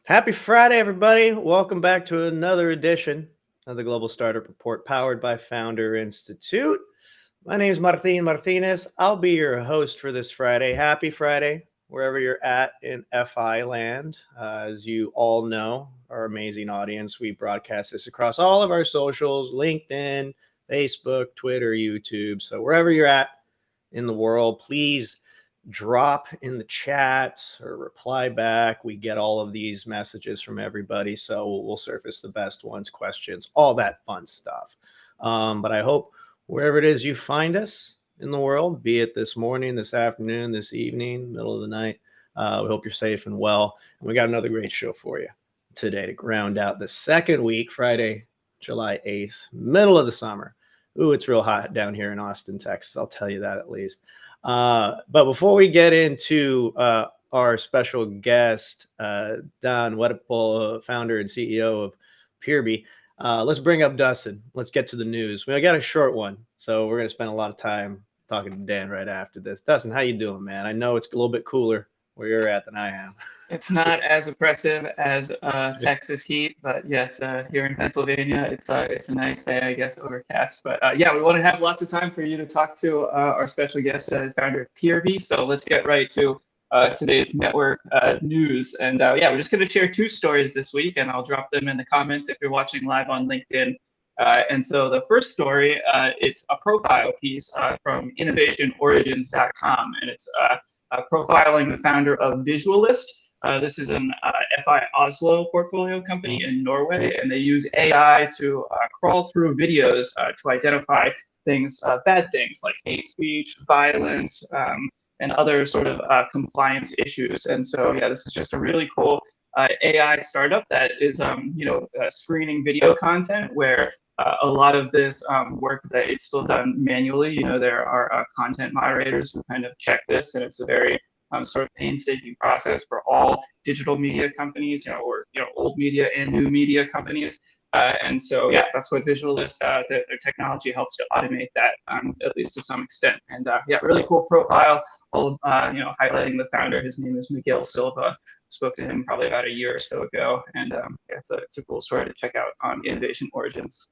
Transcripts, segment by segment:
Happy Friday, everybody. Welcome back to another edition of the Global Startup Report powered by Founder Institute. My name is Martin Martinez. I'll be your host for this Friday. Happy Friday, wherever you're at in FI land. As you all know, our amazing audience, we broadcast this across all of our socials: LinkedIn, Facebook, Twitter, YouTube. So wherever you're at in the world, please drop in the chat or reply back. We get all of these messages from everybody, so we'll surface the best ones, questions, all that fun stuff. But I hope wherever it is you find us in the world, be it this morning, this afternoon, this evening, middle of the night, we hope you're safe and well. And we got another great show for you today to ground out the second week, Friday, July 8th, middle of the summer. Ooh, it's real hot down here in Austin, Texas. I'll tell you that at least. But before we get into our special guest, Daan Weddepohl, founder and CEO of Peerby, let's bring up Dustin. Let's get to the news. We got a short one, so we're going to spend a lot of time talking to Dan right after this. Dustin, how you doing, man? I know it's a little bit cooler where you're at than I am. It's not as oppressive as Texas heat, but yes, here in Pennsylvania, it's a nice day, I guess, overcast. But yeah, we want to have lots of time for you to talk to our special guest, founder of Peerby. So let's get right to today's network news. And yeah, we're just going to share two stories this week, and I'll drop them in the comments if you're watching live on LinkedIn. And so the first story, it's a profile piece from innovationorigins.com, and it's profiling the founder of Visualist. This is an FI Oslo portfolio company in Norway, and they use AI to crawl through videos to identify things, bad things like hate speech, violence, and other sort of compliance issues. And so, yeah, this is just a really cool AI startup that is, screening video content where a lot of this work that is still done manually. There are content moderators who kind of check this, and it's a very sort of painstaking process for all digital media companies, or old media and new media companies. And so, yeah, that's what Visualist, their technology helps to automate that, at leleast to some extent. And yeah, really cool profile. All highlighting the founder. His name is Miguel Silva. Spoke to him probably about a year or so ago, and yeah, it's a cool story to check out on Innovation Origins.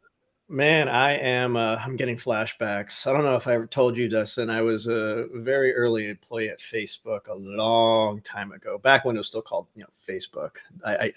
Man, I'm getting flashbacks. I don't know if I ever told you, Dustin. I was a very early employee at Facebook a long time ago, back when it was still called, Facebook. I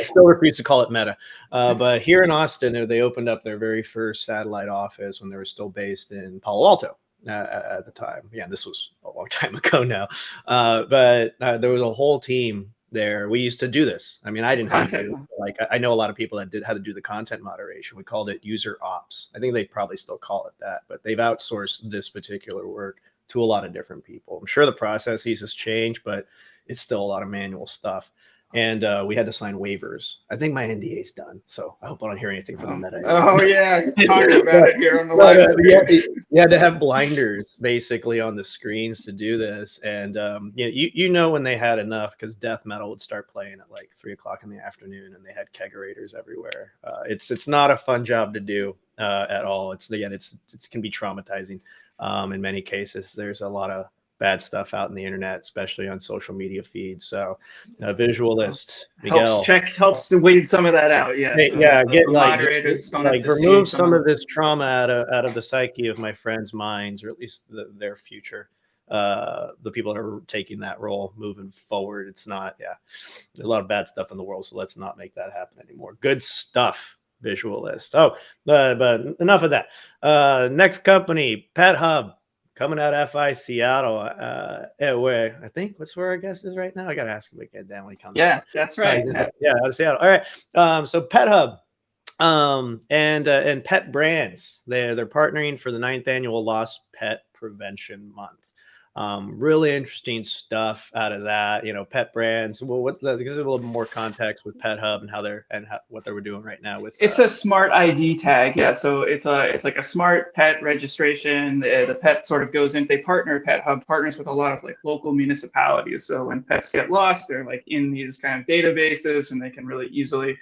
still refuse to call it Meta. But here in Austin, they opened up their very first satellite office when they were still based in Palo Alto at the time. Yeah, this was a long time ago now. But there was a whole team there. We used to do this. I mean, I didn't have to do it. Like, I know a lot of people that had to do the content moderation. We called it user ops. I think they probably still call it that, but they've outsourced this particular work to a lot of different people. I'm sure the processes has changed, but it's still a lot of manual stuff. And we had to sign waivers. I think my NDA is done, so I hope I don't hear anything from the Meta. Oh yeah, talking about it here on the live stream. You had to have blinders basically on the screens to do this, and when they had enough, because death metal would start playing at like 3 o'clock in the afternoon, and they had kegerators everywhere. It's not a fun job to do at all. It can be traumatizing in many cases. There's a lot of bad stuff out in the internet, especially on social media feeds. So, Visualist, Miguel helps to weed some of that out. Yeah, so get remove some of this trauma out of the psyche of my friends' minds, or at least their future. The people that are taking that role moving forward. It's not, there's a lot of bad stuff in the world, so let's not make that happen anymore. Good stuff, Visualist. But enough of that. Next company, Pet Hub. Coming out of FI Seattle, where I think what's where our guest is right now. I gotta ask him again, Dan, when he comes. Yeah, that's right. Yeah, out of Seattle. All right. So Pet Hub, and Pet Brands. They're partnering for the 9th annual Lost Pet Prevention Month. Really interesting stuff out of that. Pet Brands. Well, give us a little more context with Pet Hub and what they were doing right now with. It's a smart ID tag, yeah. So it's like a smart pet registration. The pet sort of goes in. Pet Hub partners with a lot of like local municipalities. So when pets get lost, they're like in these kind of databases, and they can really easily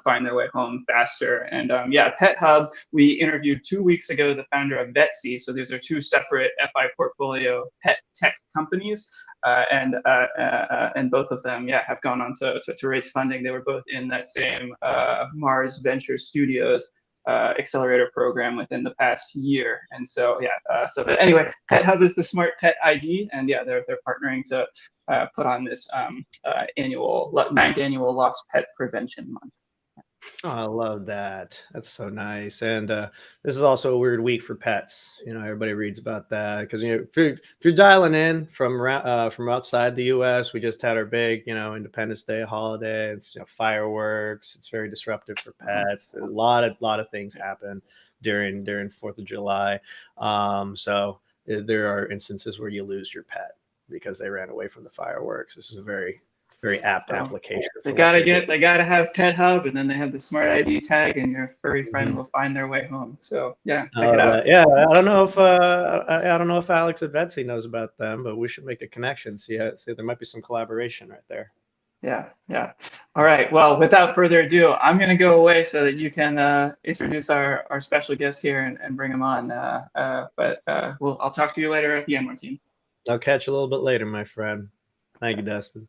find their way home faster. And Pet Hub. We interviewed 2 weeks ago the founder of Vetsy. So these are two separate FI portfolio pet tech companies. and both of them, yeah, have gone on to raise funding. They were both in that same Mars Venture Studios accelerator program within the past year. And so, yeah, but anyway, Pet Hub is the smart pet ID, and yeah, they're partnering to put on this ninth annual Lost Pet Prevention Month. Oh, I love that. That's so nice. And this is also a weird week for pets. Everybody reads about that because if you're dialing in from outside the U.S., we just had our big Independence Day holiday. It's fireworks. It's very disruptive for pets. A lot of things happen during 4th of July. So there are instances where you lose your pet because they ran away from the fireworks. This is a very apt application. They gotta have Pet Hub, and then they have the smart ID tag, and your furry friend will find their way home. So yeah, check it out. Yeah, I don't know if Alex at Betsy knows about them, but we should make a connection. See, there might be some collaboration right there. Yeah. All right. Well, without further ado, I'm gonna go away so that you can introduce our special guest here and bring him on. I'll talk to you later at the end, Martine. I'll catch you a little bit later, my friend. Thank you, Dustin.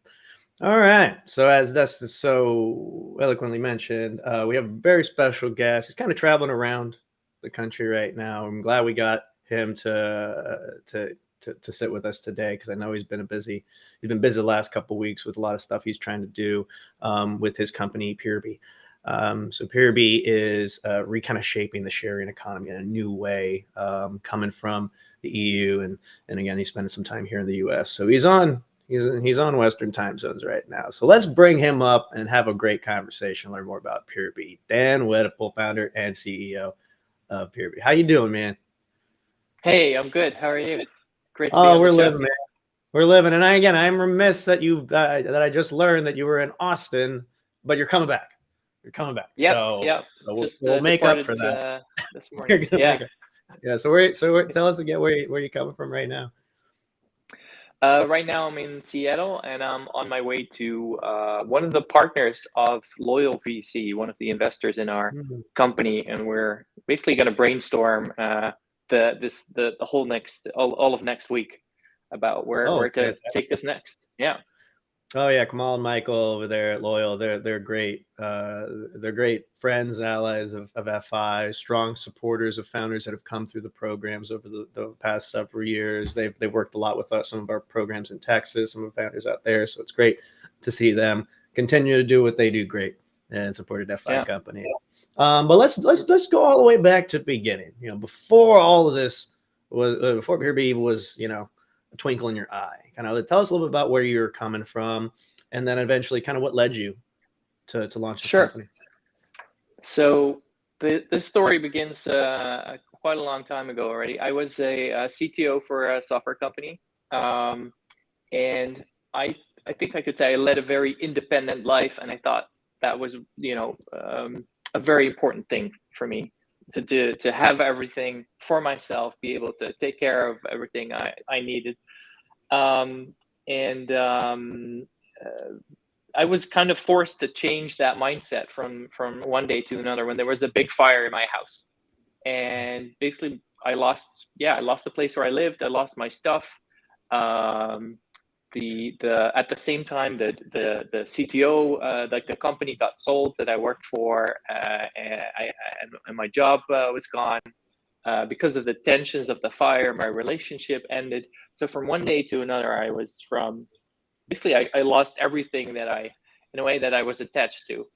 All right. So as Dustin so eloquently mentioned, we have a very special guest. He's kind of traveling around the country right now. I'm glad we got him to sit with us today because I know he's been busy the last couple of weeks with a lot of stuff he's trying to do with his company Peerby. So Peerby is kind of shaping the sharing economy in a new way, coming from the EU, and again he's spending some time here in the US. So he's on Western time zones right now. So let's bring him up and have a great conversation, learn more about Peerby. Daan Weddepohl, founder and CEO of Peerby. How you doing, man? Hey, I'm good. How are you? Great to be on we're the show. living, man. We're living. And I'm remiss that I just learned that you were in Austin, but you're coming back. Yeah. We'll make up for that this morning. Yeah. So tell us again where you coming from right now. Right now I'm in Seattle, and I'm on my way to one of the partners of Loyal VC, one of the investors in our company, and we're basically going to brainstorm the whole all of next week about where to take this next. Yeah. Oh yeah, Kamal and Michael over there at Loyal, they're great. They're great friends, allies of FI, strong supporters of founders that have come through the programs over the past several years. They've worked a lot with some of our programs in Texas, some of the founders out there. So it's great to see them continue to do what they do great and support a FI company. But let's go all the way back to the beginning. Before all of this before Peerby was a twinkle in your eye. Kind of tell us a little bit about where you're coming from, and then eventually kind of what led you to launch this company. So this story begins quite a long time ago already. I was a CTO for a software company, and I think I could say I led a very independent life, and I thought that was a very important thing for me to have everything for myself, be able to take care of everything I needed. I was kind of forced to change that mindset from one day to another when there was a big fire in my house. And basically I lost the place where I lived. I lost my stuff. At the same time the CTO, like the company got sold that I worked for, and my job was gone. Because of the tensions of the fire, my relationship ended. So from one day to another, I lost everything that I was attached to.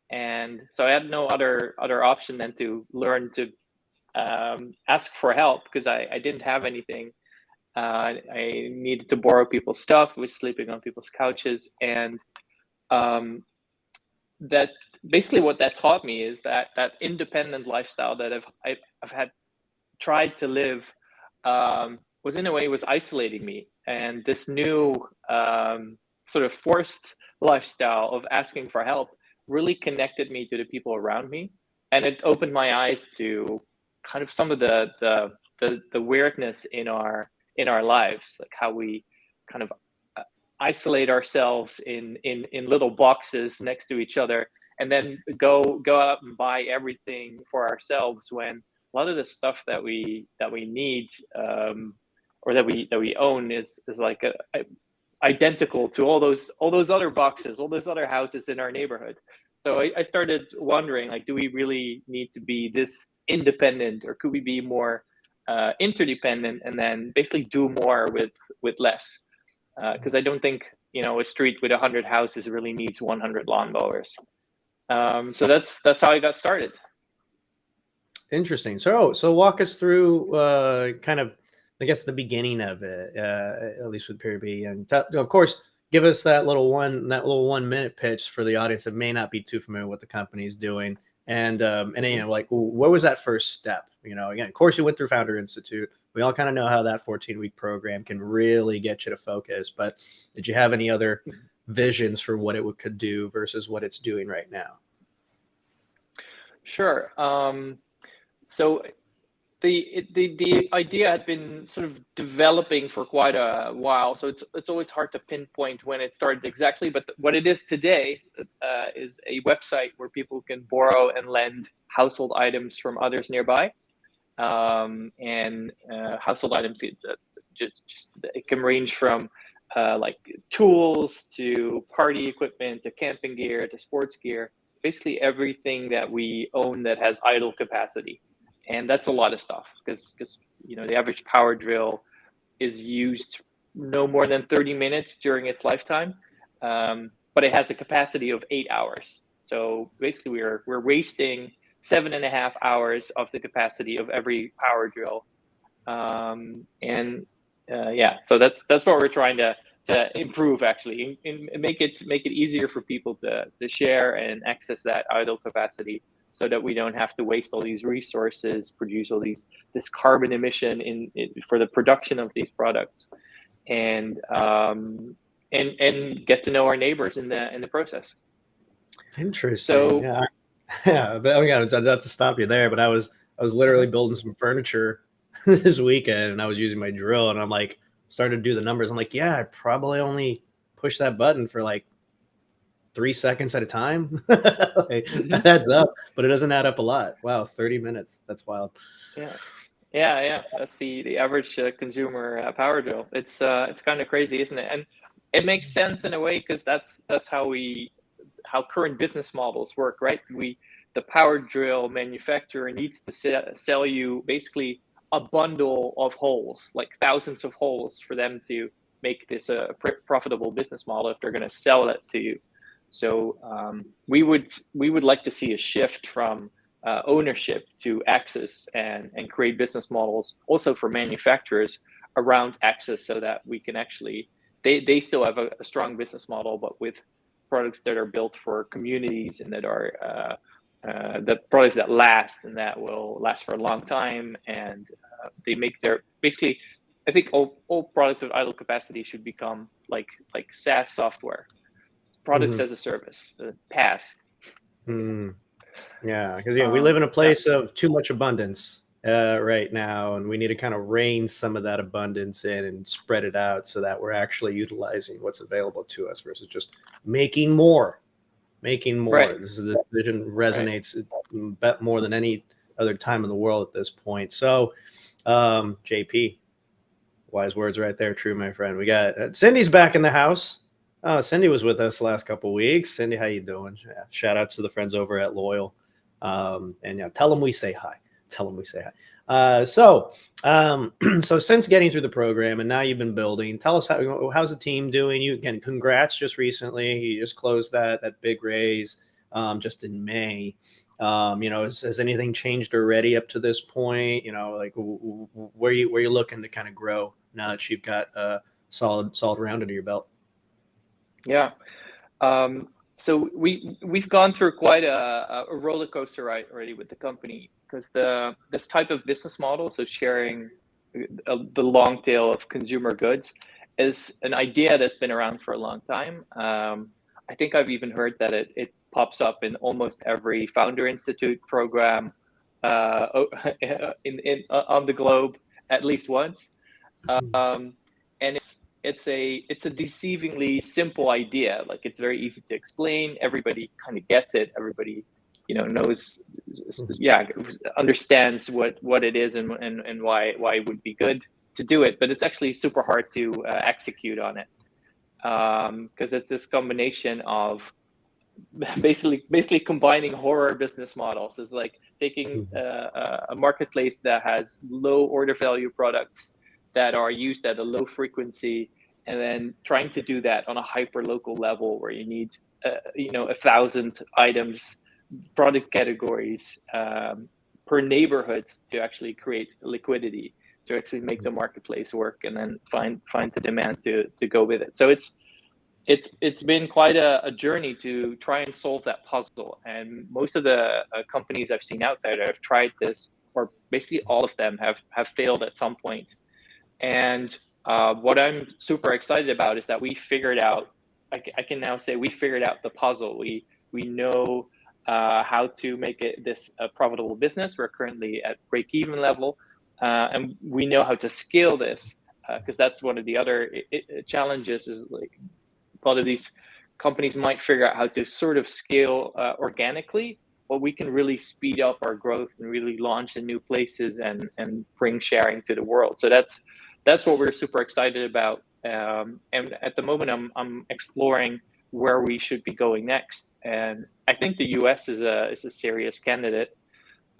And so I had no other option than to learn to ask for help, because I didn't have anything. I needed to borrow people's stuff, was sleeping on people's couches. And that basically what that taught me is that independent lifestyle that I've had tried to live was in a way was isolating me, and this new sort of forced lifestyle of asking for help really connected me to the people around me, and it opened my eyes to kind of some of the weirdness in our lives, like how we kind of isolate ourselves in little boxes next to each other, and then go out and buy everything for ourselves, when a lot of the stuff that we need or that we own is like identical to all those other boxes, all those other houses in our neighborhood. So I started wondering, like, do we really need to be this independent, or could we be more interdependent, and then basically do more with less? Because I don't think, you know, a street with 100 houses really needs 100 lawn mowers. So that's how I got started. Interesting. So walk us through kind of, I guess, the beginning of it, at least with Peerby, and of course, give us that little 1 minute pitch for the audience that may not be too familiar with what the company's doing, and you know, like, what was that first step? You know, again, of course, you went through Founder Institute. We all kind of know how that 14-week program can really get you to focus, but did you have any other visions for what it could do versus what it's doing right now? Sure. So the idea had been sort of developing for quite a while, so it's always hard to pinpoint when it started exactly. But what it is today is a website where people can borrow and lend household items from others nearby, and household items just it can range from like tools to party equipment to camping gear to sports gear, basically everything that we own that has idle capacity. And that's a lot of stuff, because you know, the average power drill is used no more than 30 minutes during its lifetime, but it has a capacity of 8 hours. So basically, we're wasting 7.5 hours of the capacity of every power drill, yeah. So that's what we're trying to improve, actually, and make it easier for people to share and access that idle capacity, so that we don't have to waste all these resources, produce all this carbon emission for the production of these products, and get to know our neighbors in the process. Interesting. So yeah. But not to stop you there, but I was literally building some furniture this weekend, and I was using my drill, and I'm like, started to do the numbers. I'm like, yeah, I probably only push that button for like 3 seconds at a time. Like, that adds up, but it doesn't add up a lot. Wow, 30 minutes. That's wild. Yeah. That's the average consumer power drill. It's kind of crazy, isn't it? And it makes sense in a way, because that's how current business models work, right? The power drill manufacturer needs to sell you basically a bundle of holes, like thousands of holes, for them to make this a profitable business model if they're going to sell it to you. So we would like to see a shift from ownership to access, and create business models also for manufacturers around access, so that we can actually, they still have a strong business model, but with products that are built for communities, and that are the products that last, and that will last for a long time, and they make their, basically, I think all products with idle capacity should become like SaaS software, products as a service, PaaS. Yeah, because we live in a place of too much abundance right now, and we need to kind of rein some of that abundance in and spread it out, so that we're actually utilizing what's available to us versus just making more. Right. This vision resonates more than any other time in the world at this point. So, JP, wise words right there. True, my friend. We got Cindy's back in the house. Oh, Cindy was with us the last couple of weeks. Cindy, how you doing? Yeah, shout out to the friends over at Loyal. And yeah, tell them we say hi. So since getting through the program, and now you've been building, tell us how's the team doing? You, again, congrats, just recently. You just closed that big raise just in May. You know, has anything changed already up to this point? You know, like, where you looking to kind of grow now that you've got a solid round under your belt? Yeah. So we've gone through quite a roller coaster ride already with the company, because this type of business model, so sharing the long tail of consumer goods, is an idea that's been around for a long time. I think I've even heard that it pops up in almost every Founder Institute program on the globe at least once, and it's a deceivingly simple idea. Like, it's very easy to explain. Everybody kind of gets it. Everybody, you know, knows, understands what it is, and why it would be good to do it. But it's actually super hard to execute on it. because it's this combination of basically combining horror business models. It's like taking a marketplace that has low order value products that are used at a low frequency, and then trying to do that on a hyper local level where you need 1,000 items, product categories per neighborhood to actually create liquidity, to actually make the marketplace work, and then find the demand to go with it. So it's been quite a journey to try and solve that puzzle. And most of the companies I've seen out there that have tried this, or basically all of them, have failed at some point. And what I'm super excited about is that we figured out, I can now say we figured out the puzzle. We know how to make this a profitable business. We're currently at break-even level, and we know how to scale this, because that's one of the other challenges, is like a lot of these companies might figure out how to sort of scale organically, but we can really speed up our growth and really launch in new places and bring sharing to the world. So that's what we're super excited about. And at the moment, I'm exploring where we should be going next. And I think the US is a serious candidate.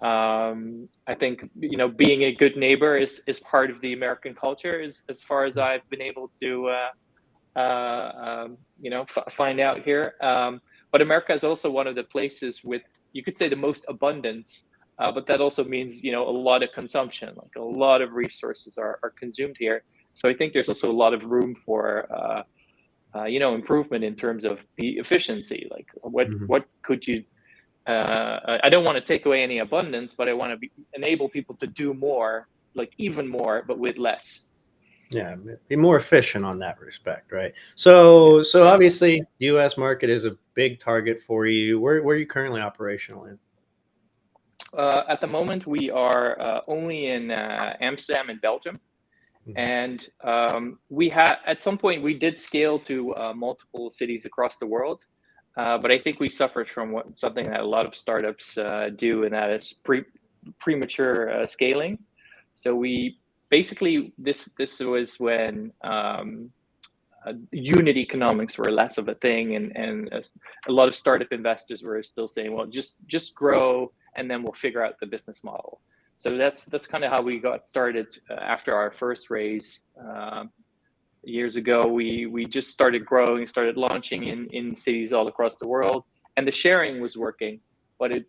I think, being a good neighbor is part of the American culture, as far as I've been able to find out here. But America is also one of the places with, you could say, the most abundance, but that also means, a lot of consumption, like a lot of resources are consumed here. So I think there's also a lot of room for, improvement in terms of the efficiency. Like what could you, I don't want to take away any abundance, but I want to enable people to do more, like even more, but with less. Yeah, be more efficient on that respect, right? So obviously, the U.S. market is a big target for you. Where are you currently operational in? At the moment, we are only in Amsterdam and Belgium, and we had, at some point, we did scale to multiple cities across the world, but I think we suffered from something that a lot of startups do, and that is premature scaling. So we basically, this was when unit economics were less of a thing, and a lot of startup investors were still saying, well, just grow and then we'll figure out the business model. So that's kind of how we got started after our first raise years ago. We just started growing, started launching in cities all across the world, and the sharing was working. But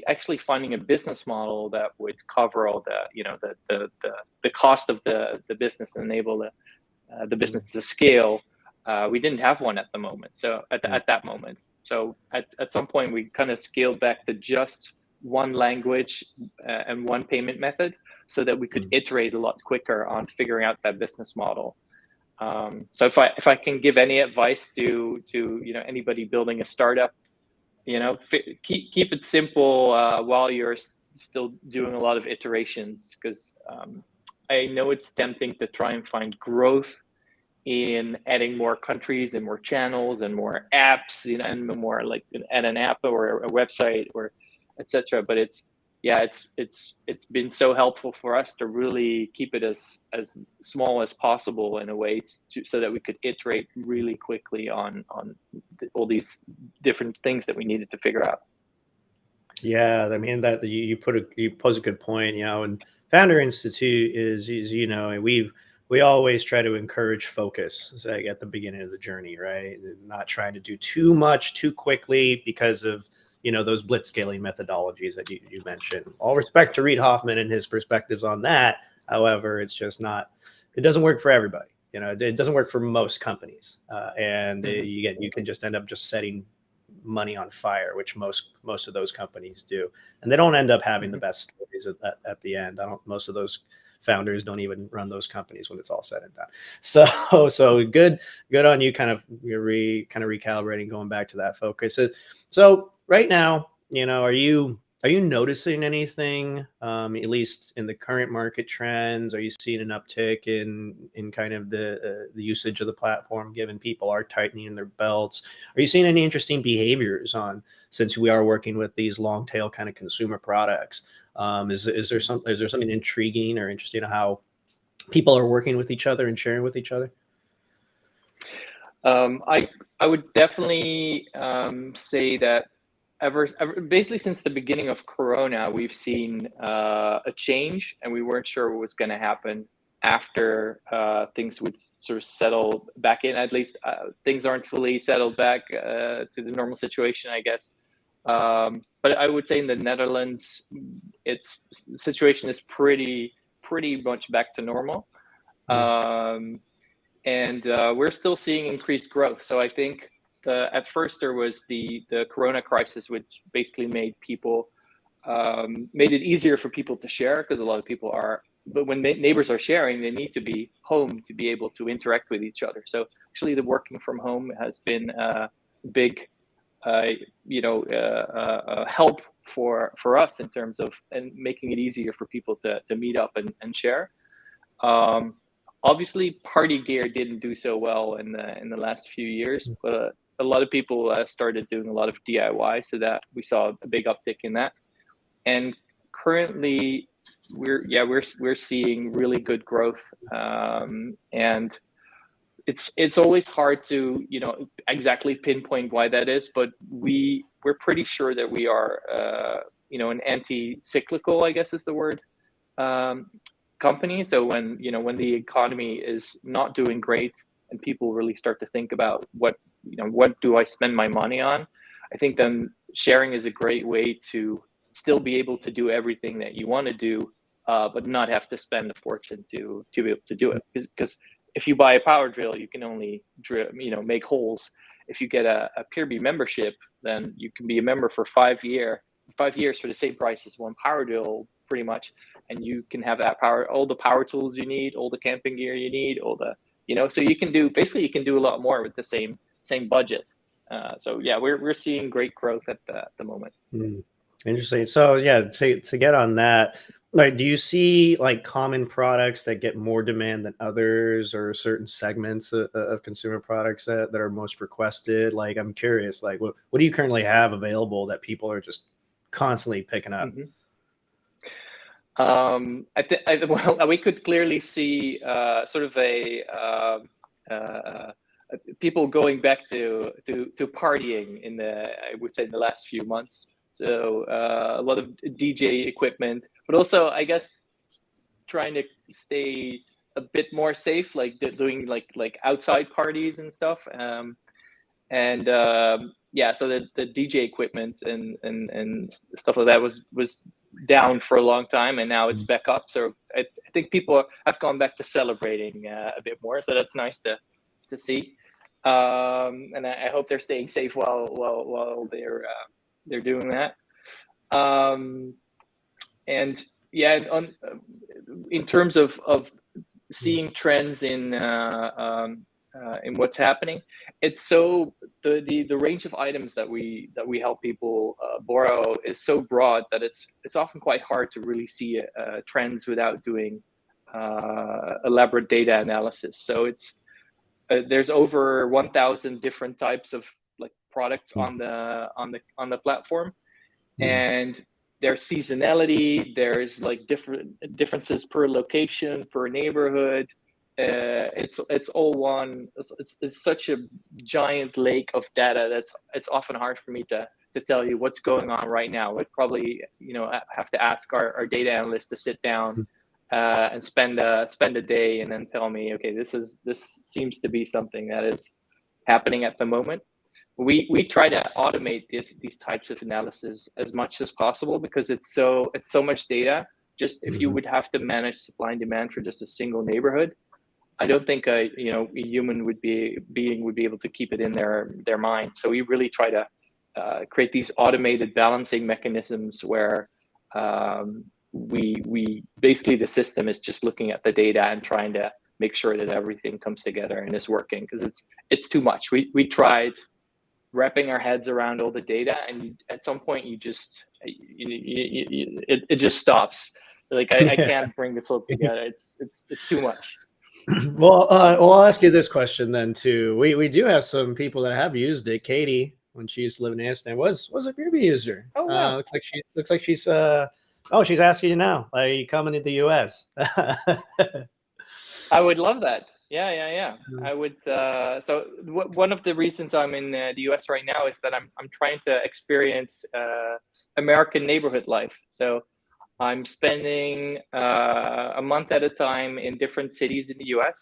actually finding a business model that would cover all the cost of the business and enable the business to scale, we didn't have one at the moment. So at that moment, so at some point we kind of scaled back to just one language and one payment method, so that we could iterate a lot quicker on figuring out that business model. So if I can give any advice to anybody building a startup, keep it simple while you're still doing a lot of iterations, because I know it's tempting to try and find growth in adding more countries and more channels and more apps, and more like add an app or a website or etc. But it's been so helpful for us to really keep it as small as possible in a way so that we could iterate really quickly on all these different things that we needed to figure out. Yeah, I mean, that you pose a good point. And Founder Institute is we always try to encourage focus, like at the beginning of the journey, right? Not trying to do too much too quickly because of those blitzscaling methodologies that you mentioned. All respect to Reid Hoffman and his perspectives on that. However, it's just not. It doesn't work for everybody. It doesn't work for most companies, and you can just end up just setting money on fire, which most of those companies do, and they don't end up having the best stories at the end. Most of those founders don't even run those companies when it's all said and done. So good on you, kind of recalibrating, going back to that focus. So right now, are you noticing anything, at least in the current market trends? Are you seeing an uptick in kind of the usage of the platform, given people are tightening their belts? Are you seeing any interesting behaviors since we are working with these long tail kind of consumer products? Is there something intriguing or interesting in how people are working with each other and sharing with each other? I would definitely say that ever basically since the beginning of Corona, we've seen a change, and we weren't sure what was going to happen after things would sort of settle back in. At least things aren't fully settled back to the normal situation, I guess. But I would say in the Netherlands, the situation is pretty much back to normal. And we're still seeing increased growth. So I think at first there was the Corona crisis, which basically made it easier for people to share, because a lot of people are. But when neighbors are sharing, they need to be home to be able to interact with each other. So actually, the working from home has been a big, help for us in terms of and making it easier for people to meet up and share. Obviously, party gear didn't do so well in the last few years, but a lot of people started doing a lot of DIY, so that we saw a big uptick in that. And currently, we're seeing really good growth, and it's always hard to exactly pinpoint why that is, but we're pretty sure that we are an anti-cyclical, I guess is the word, company. So when the economy is not doing great and people really start to think about what do I spend my money on, I think then sharing is a great way to still be able to do everything that you want to do, but not have to spend a fortune to be able to do it. Because if you buy a power drill, you can only make holes. If you get a Peerby membership, then you can be a member for 5 years for the same price as one power drill, pretty much, and you can have all the power tools you need, all the camping gear you need, so you can do a lot more with the same budget. So yeah, we're seeing great growth at the moment. Interesting. So yeah, to get on that, like, do you see like common products that get more demand than others, or certain segments of consumer products that are most requested? Like, I'm curious, like what do you currently have available that people are just constantly picking up? We could clearly see sort of people going back to partying I would say in the last few months. So a lot of DJ equipment, but also I guess trying to stay a bit more safe, like doing like outside parties and stuff. So the DJ equipment and stuff like that was down for a long time, and now it's back up. So I think people have gone back to celebrating a bit more. So that's nice to see. And I hope they're staying safe while they're doing that. In terms of seeing trends in what's happening, it's so the range of items that we help people borrow is so broad that it's often quite hard to really see trends without doing elaborate data analysis. So there's over 1,000 different types of like products on the platform, and there's seasonality. There's like differences per location, per neighborhood. It's all one. It's such a giant lake of data it's often hard for me to tell you what's going on right now. I'd probably have to ask our data analyst to sit down and spend a day and then tell me, okay, this seems to be something that is happening at the moment. We try to automate these types of analysis as much as possible, because it's so much data. Just if you would have to manage supply and demand for just a single neighborhood, I don't think a human would be able to keep it in their mind. So we really try to create these automated balancing mechanisms where we basically, the system is just looking at the data and trying to make sure that everything comes together and is working, because it's too much. We tried wrapping our heads around all the data, and at some point it just stops. Like I can't bring this all together. It's too much. Well, I'll ask you this question then too. We do have some people that have used it. Katie, when she used to live in Amsterdam, was a Peerby user. Oh, wow. Looks like she's she's asking you now. Are you coming to the US? I would love that. Yeah. Mm. I would. So one of the reasons I'm in the U.S. right now is that I'm trying to experience American neighborhood life. So I'm spending a month at a time in different cities in the U.S.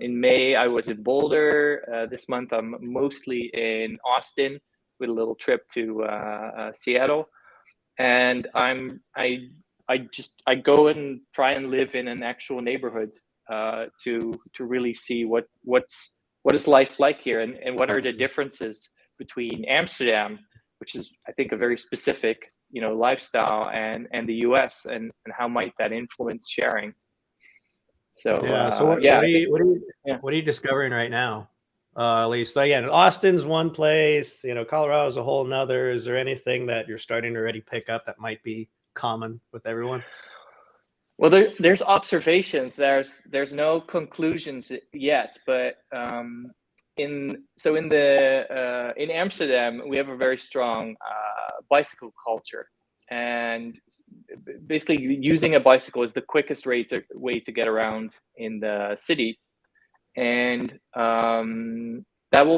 In May, I was in Boulder. This month, I'm mostly in Austin with a little trip to Seattle. And I go and try and live in an actual neighborhood to really see what is life like here, and what are the differences between Amsterdam, which is, I think, a very specific lifestyle, and the US, and how might that influence sharing. So Yeah. So yeah, what I think, yeah. what are you discovering right now? At least again, Austin's one place. Colorado's a whole nother. Is there anything that you're starting to already pick up that might be common with everyone? Well, there's observations. There's no conclusions yet, but in Amsterdam, we have a very strong bicycle culture, and basically using a bicycle is the quickest way to get around in the city, and that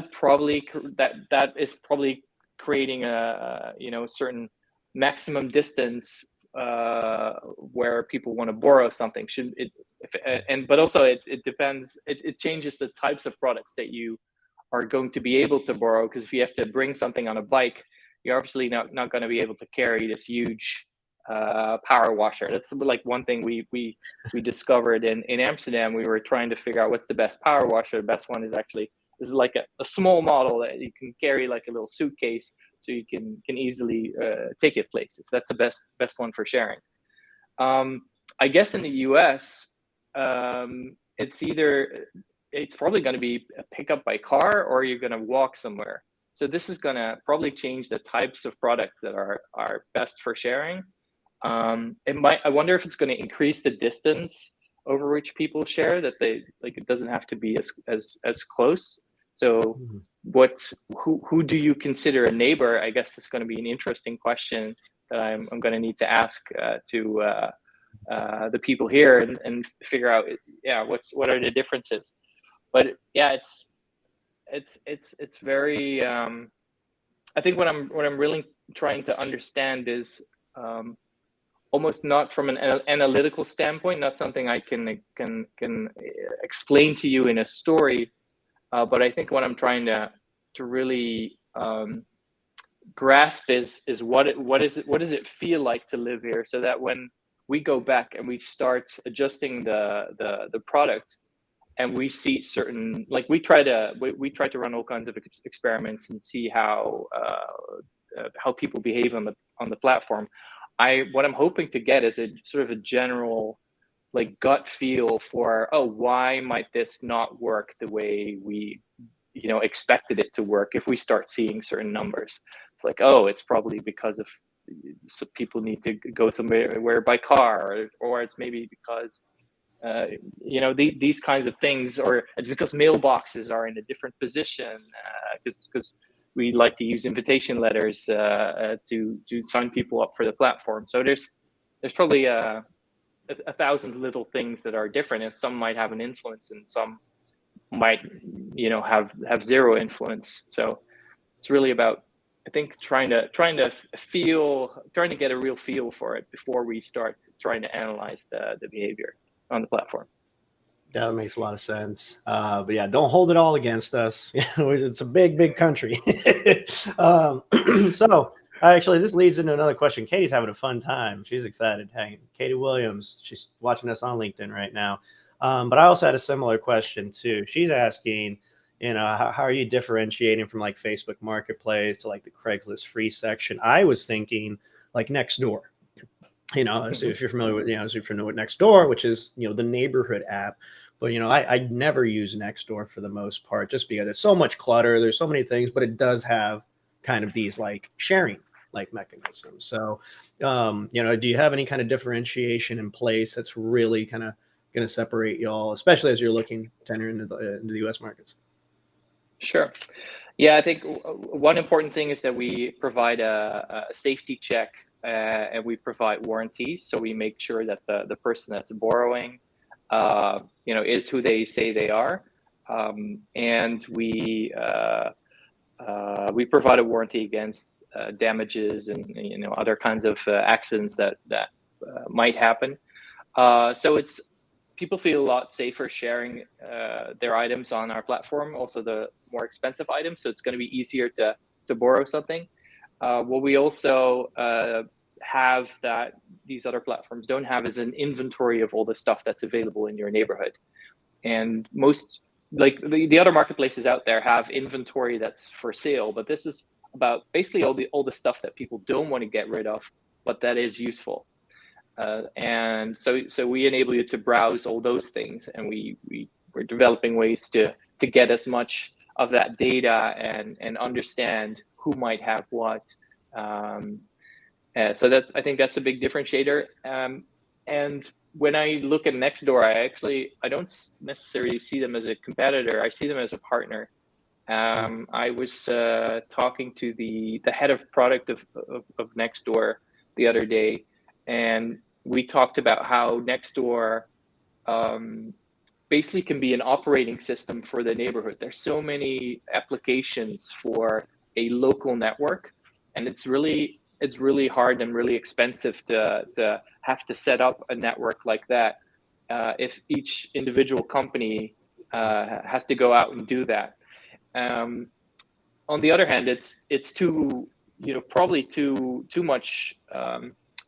is probably creating a certain maximum distance where people want to borrow something. But also it depends. It changes the types of products that you are going to be able to borrow, because if you have to bring something on a bike, you're obviously not going to be able to carry this huge power washer. That's like one thing we discovered in Amsterdam. We were trying to figure out what's the best power washer. The best one is like a small model that you can carry like a little suitcase, so you can easily take it places. That's the best one for sharing. I guess in the US, it's probably going to be a pickup by car, or you're going to walk somewhere. So this is going to probably change the types of products that are best for sharing. I wonder if it's going to increase the distance over which people share, that it doesn't have to be as close. So who do you consider a neighbor? I guess it's going to be an interesting question that I'm going to need to ask to the people here, and figure out, what are the differences. But yeah, it's very I think what I'm really trying to understand is almost not from an analytical standpoint, not something I can explain to you in a story, but I think what I'm trying to really grasp is what does it feel like to live here, so that when we go back and we start adjusting the product, and we see certain, like we try to run all kinds of experiments and see how people behave on the platform. What I'm hoping to get is a sort of a general like gut feel for, why might this not work the way we expected it to work, if we start seeing certain numbers. It's like, it's probably because of so people need to go somewhere by car, or it's maybe because these kinds of things, or it's because mailboxes are in a different position, because we like to use invitation letters to sign people up for the platform. So there's probably a thousand little things that are different, and some might have an influence, and some might have zero influence. So it's really about, I think, trying to get a real feel for it before we start trying to analyze the behavior on the platform. Yeah, that makes a lot of sense. But yeah, don't hold it all against us. It's a big country. So actually, this leads into another question. Katie's having a fun time. She's excited. Hey, Katie Williams, she's watching us on LinkedIn right now. But I also had a similar question too. She's asking, how are you differentiating from like Facebook Marketplace to like the Craigslist free section? I was thinking like Nextdoor. So if you're familiar with, so if you're familiar with Nextdoor, which is, the neighborhood app, but, I never use Nextdoor for the most part, just because there's so much clutter. There's so many things, but it does have kind of these like sharing like mechanisms. So, do you have any kind of differentiation in place that's really kind of going to separate y'all, especially as you're looking to enter into the U.S. markets? Sure. Yeah, I think one important thing is that we provide a safety check, and we provide warranties. So we make sure that the person that's borrowing is who they say they are, and we provide a warranty against damages and other kinds of accidents that might happen. So people feel a lot safer sharing their items on our platform, also the more expensive items. So it's going to be easier to borrow something. What we also have that these other platforms don't have is an inventory of all the stuff that's available in your neighborhood. And most, like the other marketplaces out there, have inventory that's for sale, but this is about basically all the stuff that people don't want to get rid of, but that is useful. And so we enable you to browse all those things, and we're developing ways to get as much of that data and understand who might have what. So I think that's a big differentiator. And when I look at Nextdoor, I don't necessarily see them as a competitor. I see them as a partner. I was talking to the head of product of Nextdoor the other day, and we talked about how Nextdoor basically can be an operating system for the neighborhood. There's so many applications for a local network, and it's really hard and really expensive to have to set up a network like that if each individual company has to go out and do that. On the other hand, it's too probably too much.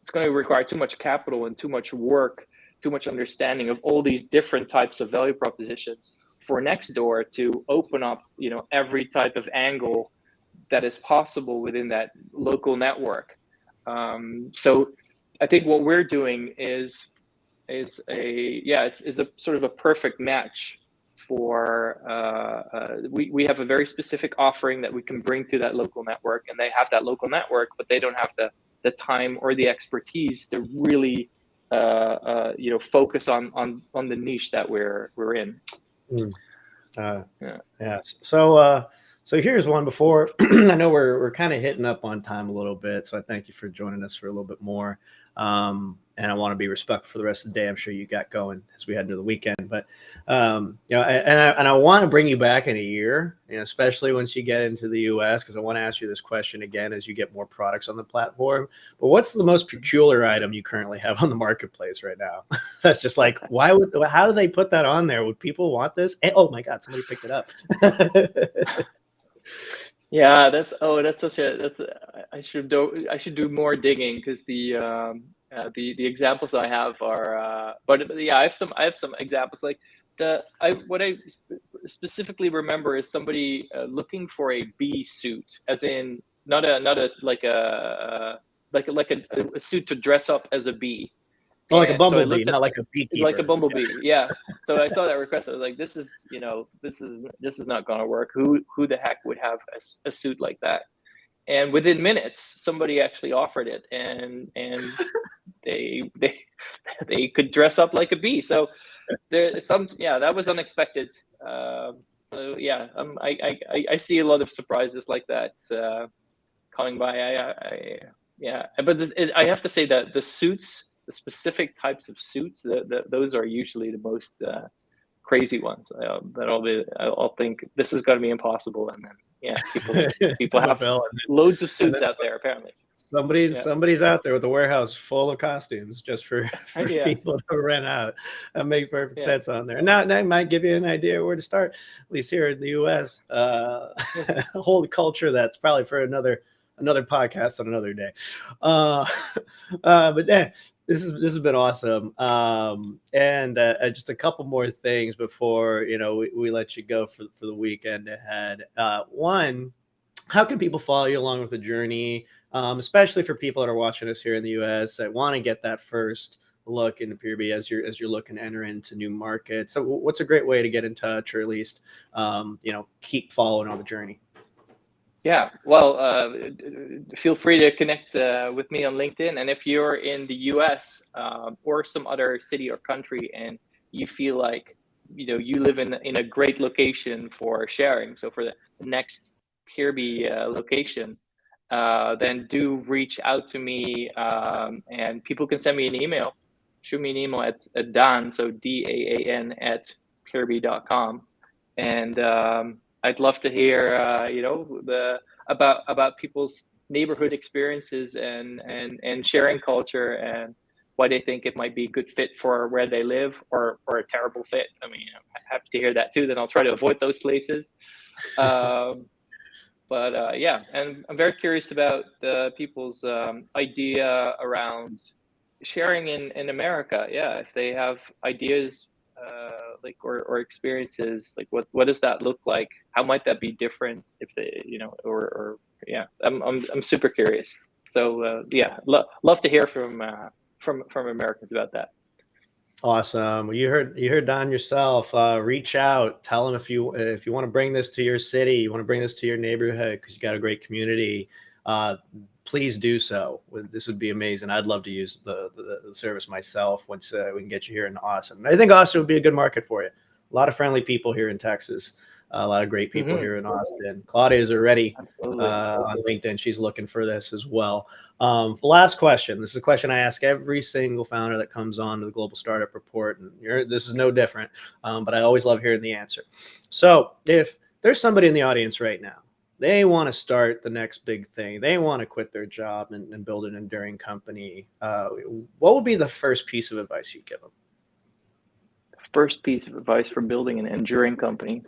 It's going to require too much capital and too much work, too much understanding of all these different types of value propositions for Nextdoor to open up every type of angle that is possible within that local network. So I think what we're doing is a sort of a perfect match for we have a very specific offering that we can bring to that local network, and they have that local network, but they don't have the time or the expertise to really focus on the niche that we're in. Yeah. So here's one before I know we're kind of hitting up on time a little bit, so I thank you for joining us for a little bit more. And I want to be respectful for the rest of the day. I'm sure you got going as we head into the weekend, but I want to bring you back in a year, especially once you get into the US, because I want to ask you this question again as you get more products on the platform. But what's the most peculiar item you currently have on the marketplace right now? That's just like, how do they put that on there? Would people want this? And, oh my God, somebody picked it up. Yeah, I should do more digging, because the examples I have are but yeah, I have some examples. Like what I specifically remember is somebody looking for a bee suit, as in not a suit to dress up as a bee. Oh, like a And so I bumblebee, looked at not like a beekeeper. like a bumblebee. Yeah. So I saw that request. I was like, this is not going to work. Who the heck would have a suit like that? And within minutes, somebody actually offered it, and they could dress up like a bee. So that was unexpected. So yeah, I see a lot of surprises like that coming by. But I have to say that the specific types of suits, those are usually the most crazy ones. That I'll think this is going to be impossible, and then people have loads of suits out there apparently. Somebody's out there with a warehouse full of costumes just for people to rent out. That makes perfect sense on there. Now that might give you an idea where to start, at least here in the US. A whole culture that's probably for another podcast on another day. But yeah, this has been awesome. And just a couple more things before we let you go for the weekend ahead. One, how can people follow you along with the journey, especially for people that are watching us here in the US that want to get that first look into Peerby as you're looking to enter into new markets? So what's a great way to get in touch, or at least keep following on the journey? Yeah, well, feel free to connect with me on LinkedIn. And if you're in the US or some other city or country, and you feel like you live in a great location for sharing, so for the next Peerby location, then do reach out to me, and people can send me an email, shoot me an email at Daan, so Daan at Peerby.com, and I'd love to hear about people's neighborhood experiences and sharing culture and why they think it might be a good fit for where they live or a terrible fit. I mean, I'm happy to hear that too. Then I'll try to avoid those places. But yeah, and I'm very curious about the people's idea around sharing in America. Yeah, if they have ideas or experiences, like what does that look like? How might that be different if they, or yeah, I'm super curious. So yeah, love to hear from Americans about that. Awesome. Well, you heard Don yourself. Reach out. Tell them if you want to bring this to your city, you want to bring this to your neighborhood because you got a great community. Please do so. This would be amazing. I'd love to use the service myself once we can get you here in Austin. I think Austin would be a good market for you. A lot of friendly people here in Texas. A lot of great people here in Austin. Claudia is already on LinkedIn. She's looking for this as well. Last question. This is a question I ask every single founder that comes on to the Global Startup Report, and this is no different, but I always love hearing the answer. So if there's somebody in the audience right now, they want to start the next big thing, they want to quit their job and build an enduring company, what would be the first piece of advice you'd give them? First piece of advice for building an enduring company.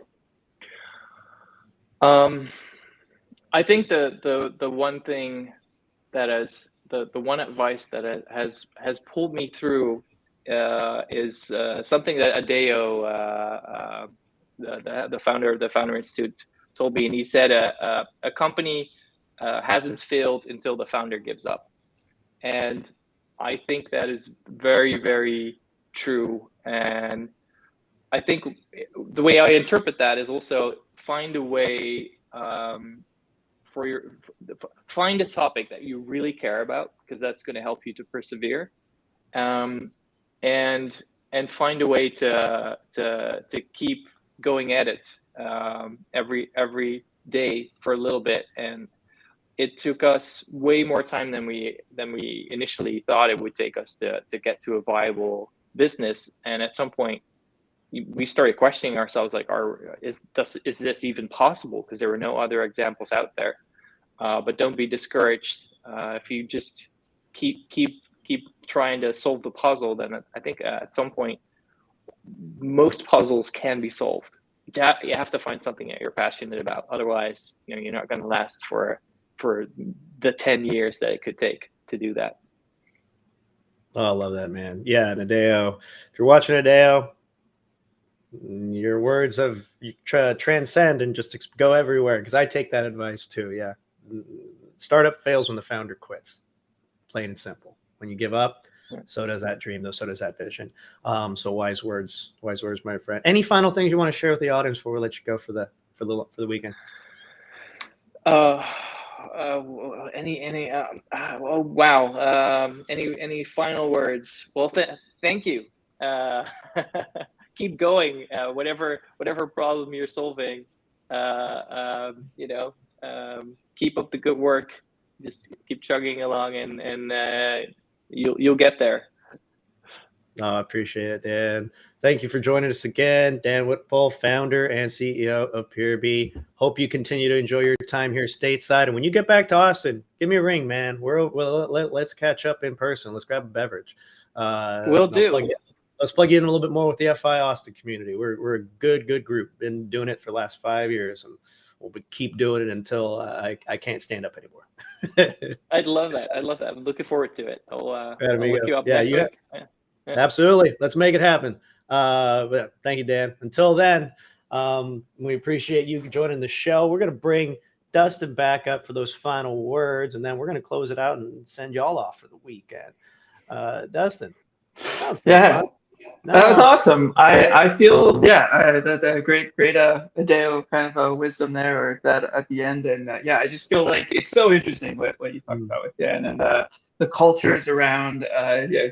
I think the one thing that the one advice that has pulled me through is something that Adeo, the founder of the Founder Institute, told me, and he said a company hasn't failed until the founder gives up, and I think that is very, very true. And I think the way I interpret that is also find a way find a topic that you really care about, because that's going to help you to persevere, and find a way to keep going at it every day for a little bit. And it took us way more time than we initially thought it would take us to get to a viable business. And at some point, we started questioning ourselves, like, is this even possible? Because there were no other examples out there. But don't be discouraged. If you just keep trying to solve the puzzle, then I think at some point, most puzzles can be solved. You have to find something that you're passionate about. Otherwise, you're not going to last for the 10 years that it could take to do that. Oh, I love that, man. Yeah, and Adeo, if you're watching Adeo, your words of transcend and just go everywhere, because I take that advice too. Yeah, startup fails when the founder quits, plain and simple. When you give up, so does that dream, though, so does that vision. So wise words, my friend. Any final things you want to share with the audience before we let you go for the weekend? Any final words? Well, thank you. Keep going. Whatever problem you're solving, keep up the good work. Just keep chugging along, and you'll get there. I appreciate it, Dan. Thank you for joining us again. Daan Weddepohl, founder and CEO of Peerby. Hope you continue to enjoy your time here stateside. And when you get back to Austin, give me a ring, man. Let's catch up in person. Let's grab a beverage. Will do. Let's plug you in a little bit more with the FI Austin community. We're a good group. Been doing it for the last 5 years, and we'll keep doing it until I can't stand up anymore. I'd love that. I'm looking forward to it. I'll look you up next week. Yeah. Absolutely. Let's make it happen. But thank you, Dan. Until then, we appreciate you joining the show. We're going to bring Dustin back up for those final words, and then we're going to close it out and send y'all off for the weekend. Dustin. Yeah. That was awesome. I feel that great Adeo kind of wisdom there, or that at the end, and I just feel like it's so interesting what you talked about with Dan, and the cultures around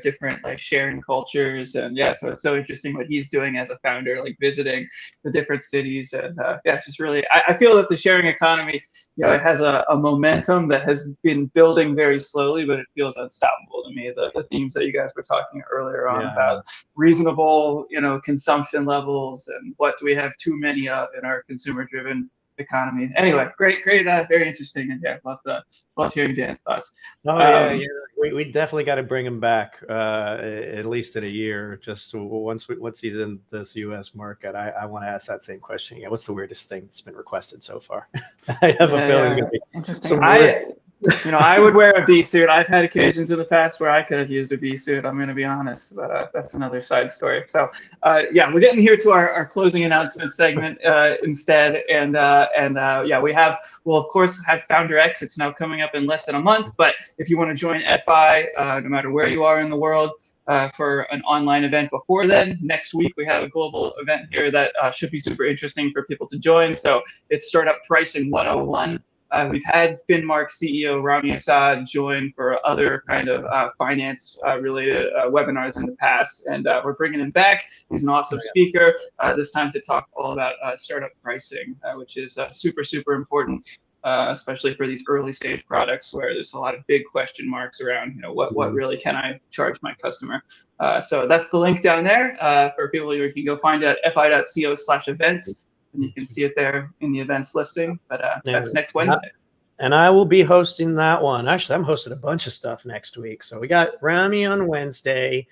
different like sharing cultures. And yeah, so it's so interesting what he's doing as a founder, like visiting the different cities. And yeah, just really, I feel that the sharing economy, it has a momentum that has been building very slowly, but it feels unstoppable to me. The themes that you guys were talking earlier on about reasonable, consumption levels, and what do we have too many of in our consumer-driven economy. Anyway, great, very interesting, and yeah, love hearing Dan's thoughts. Oh yeah. We definitely got to bring him back at least in a year. Just once he's in this U.S. market, I want to ask that same question. Yeah, what's the weirdest thing that's been requested so far? I have a feeling. Yeah. Interesting. I would wear a bee suit. I've had occasions in the past where I could have used a bee suit. I'm going to be honest, but that's another side story. So, yeah, we're getting here to our closing announcement segment instead, and yeah, we'll of course have Founder X. It's now coming up in less than a month, but if you want to join FI, no matter where you are in the world, for an online event before then, next week we have a global event here that should be super interesting for people to join. So it's Startup Pricing 101. We've had Finmark CEO Rami Assad join for other kind of finance-related webinars in the past, and we're bringing him back. He's an awesome speaker, this time to talk all about startup pricing, which is super, super important, especially for these early-stage products where there's a lot of big question marks around, what really can I charge my customer? So that's the link down there for people who can go find it at fi.co/events. And you can see it there in the events listing, but that's next Wednesday. And I will be hosting that one. Actually, I'm hosting a bunch of stuff next week. So we got Rami on Wednesday.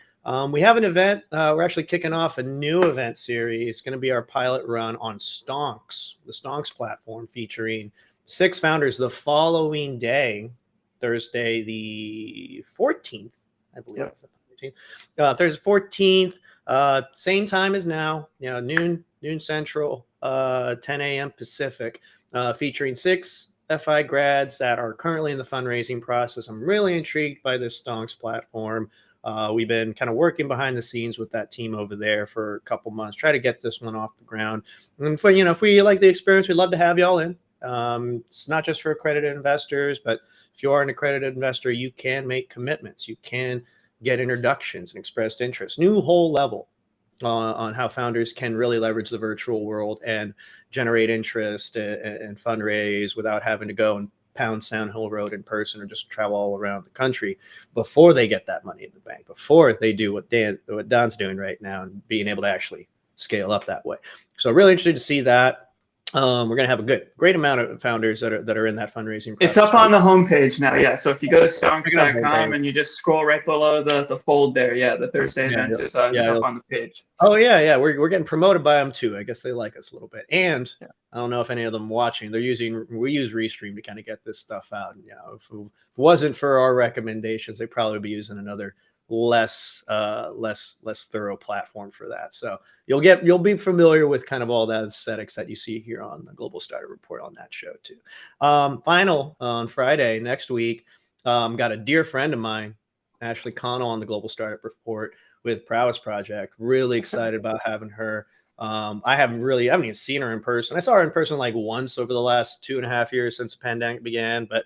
We have an event. We're actually kicking off a new event series. It's going to be our pilot run on Stonks, the Stonks platform, featuring 6 founders the following day, Thursday the 14th, I believe. Yep. Thursday 14th, same time as now, noon Central, 10 a.m. Pacific, featuring 6 FI grads that are currently in the fundraising process. I'm really intrigued by this Stonks platform. We've been kind of working behind the scenes with that team over there for a couple months, try to get this one off the ground. And if we like the experience, we'd love to have y'all in. It's not just for accredited investors, but if you are an accredited investor, you can make commitments. You can get introductions and expressed interest. New whole level on how founders can really leverage the virtual world and generate interest and fundraise without having to go and pound Sound Hill Road in person or just travel all around the country before they get that money in the bank, before they do what Daan's doing right now and being able to actually scale up that way. So really interested to see that. We're going to have a great amount of founders that are in that fundraising process. It's up on the homepage now, yeah. So if you go to stonks.com and you just scroll right below the fold there, yeah, the Thursday event is up on the page. Oh yeah, we're getting promoted by them too. I guess they like us a little bit, and I don't know if any of them watching. We use Restream to kind of get this stuff out. And, if it wasn't for our recommendations, they'd probably be using another less thorough platform for that. So you'll be familiar with kind of all that aesthetics that you see here on the Global Startup Report on that show too. Final on Friday next week, got a dear friend of mine, Ashley Connell, on the Global Startup Report with Prowess Project. Really excited about having her. I haven't even seen her in person. I saw her in person like once over the last 2.5 years since the pandemic began, but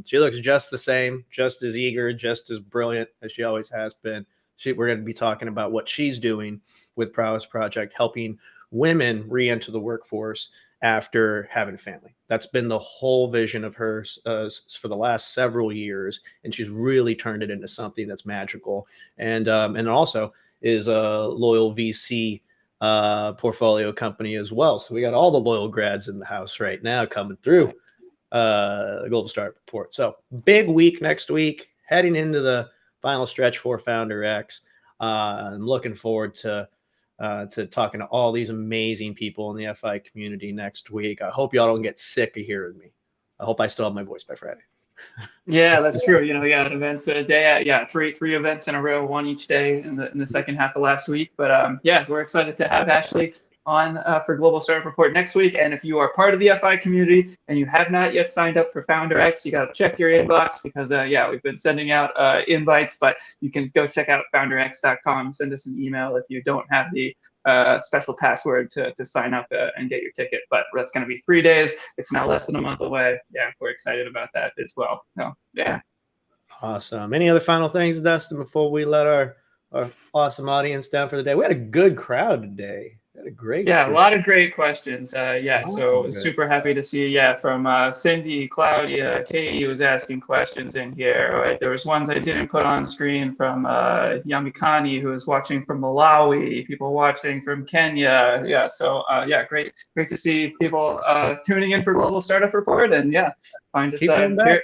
she looks just the same, just as eager, just as brilliant as she always has been. We're going to be talking about what she's doing with Prowess Project, helping women re-enter the workforce after having a family. That's been the whole vision of hers for the last several years, and she's really turned it into something that's magical. And also is a loyal VC portfolio company as well. So we got all the loyal grads in the house right now coming through the Global Startup Report. So big week next week, heading into the final stretch for Founder X. I'm looking forward to talking to all these amazing people in the FI community next week. I hope y'all don't get sick of hearing me. I hope I still have my voice by Friday. Yeah, that's true. Events a day. Three events in a row, one each day in the second half of last week. But we're excited to have Ashley on for Global Startup Report next week. And if you are part of the FI community and you have not yet signed up for Founder X, you got to check your inbox because we've been sending out invites, but you can go check out founderx.com, send us an email if you don't have the special password to sign up and get your ticket. But that's going to be 3 days. It's now less than a month away. Yeah, we're excited about that as well. So, yeah. Awesome. Any other final things, Dustin, before we let our awesome audience down for the day? We had a good crowd today. We had a great Yeah, a crowd. lot of great questions. Yeah, so Good. super happy to see. Yeah, from Cindy, Claudia, Katie was asking questions in here. Right, there was ones I didn't put on screen from Yamikani, who is watching from Malawi. People watching from Kenya. Yeah, so yeah, great to see people tuning in for Global Startup Report. And yeah, find us Keep coming back. here.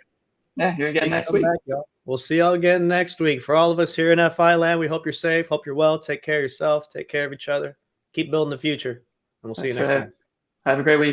Yeah, here again next week. Back, y'all. We'll see y'all again next week. For all of us here in FI land, we hope you're safe. Hope you're well. Take care of yourself. Take care of each other. Keep building the future. And we'll see you next time. Have a great week.